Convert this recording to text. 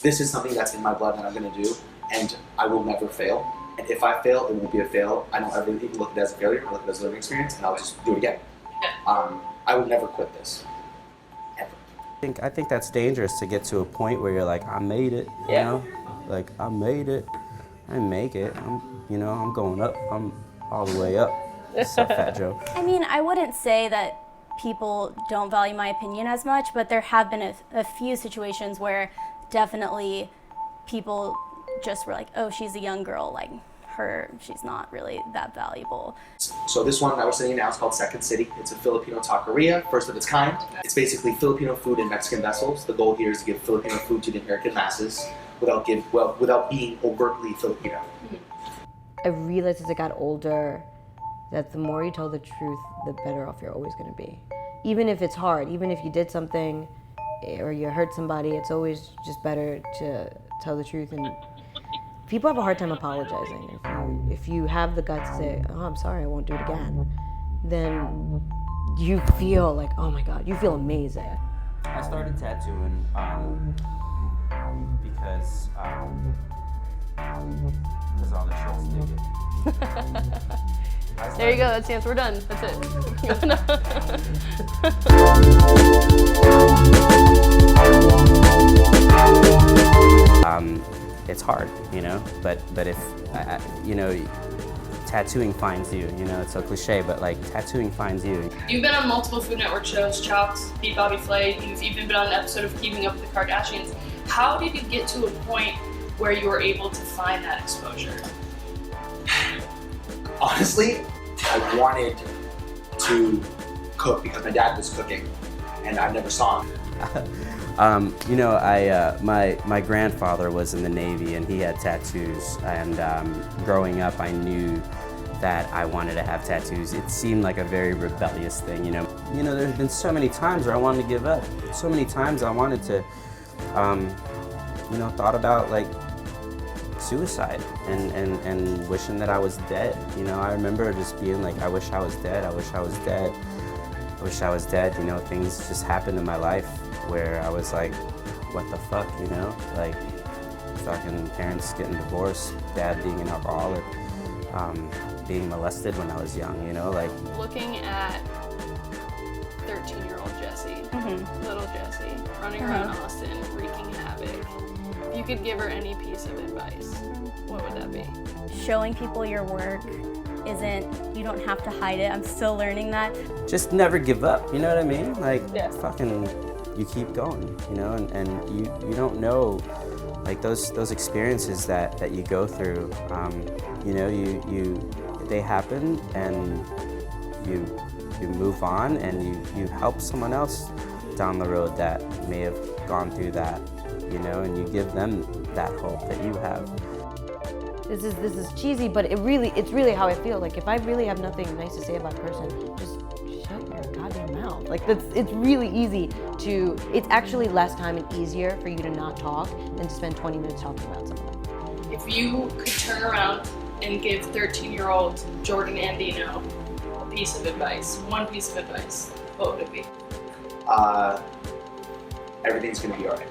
This is something that's in my blood that I'm going to do, and I will never fail. And if I fail, it won't be a fail. I don't ever even look at it as a failure. I look at it as a learning experience, and I'll just do it again. I will never quit this, ever. I think that's dangerous to get to a point where you're like, I made it, you know? Like, I made it. I didn't make it. I'm going up. I'm all the way up. What's up, Fat Joe? I mean, I wouldn't say that people don't value my opinion as much, but there have been a few situations where definitely people just were like, oh, she's a young girl, like she's not really that valuable. So this one that we're sitting in now is called Second City. It's a Filipino taqueria, first of its kind. It's basically Filipino food in Mexican vessels. The goal here is to give Filipino food to the American masses without being overtly Filipino. I realized as I got older that the more you tell the truth, the better off you're always going to be. Even if it's hard, even if you did something or you hurt somebody, it's always just better to tell the truth. And people have a hard time apologizing. If you have the guts to say, oh, I'm sorry, I won't do it again, then you feel like, oh my God, you feel amazing. I started tattooing because all the shits dig it. There you go, that's the answer, we're done, that's it. It's hard, but if, tattooing finds you, it's so cliche, but like tattooing finds you. You've been on multiple Food Network shows, Chopped, Beat Bobby Flay, you've even been on an episode of Keeping Up with the Kardashians. How did you get to a point where you were able to find that exposure? Honestly, I wanted to cook because my dad was cooking, and I never saw him. My grandfather was in the Navy and he had tattoos, and growing up I knew that I wanted to have tattoos. It seemed like a very rebellious thing, there's been so many times where I wanted to give up. So many times I wanted to, thought about like suicide and wishing that I was dead. I remember just being like, I wish I was dead, I wish I was dead, I wish I was dead. Things just happened in my life where I was like, what the fuck, like fucking parents getting divorced, dad being an alcoholic, being molested when I was young, like. Looking at 13-year-old Jessie, little Jessie, running around Austin, wreaking havoc. If you could give her any piece of advice, what would that be? Showing people your work you don't have to hide it. I'm still learning that. Just never give up, you know what I mean? Like, fucking, you keep going, and you don't know, like those experiences that you go through, they happen, and you move on, and you help someone else down the road that may have gone through that, and you give them that hope that you have. This is cheesy, but it's really how I feel. Like, if I really have nothing nice to say about a person, just shut your goddamn mouth. Like, it's really easy it's actually less time and easier for you to not talk than to spend 20 minutes talking about someone. If you could turn around and give 13-year-old Jordan Andino a piece of advice, one piece of advice, what would it be? Everything's gonna be all right.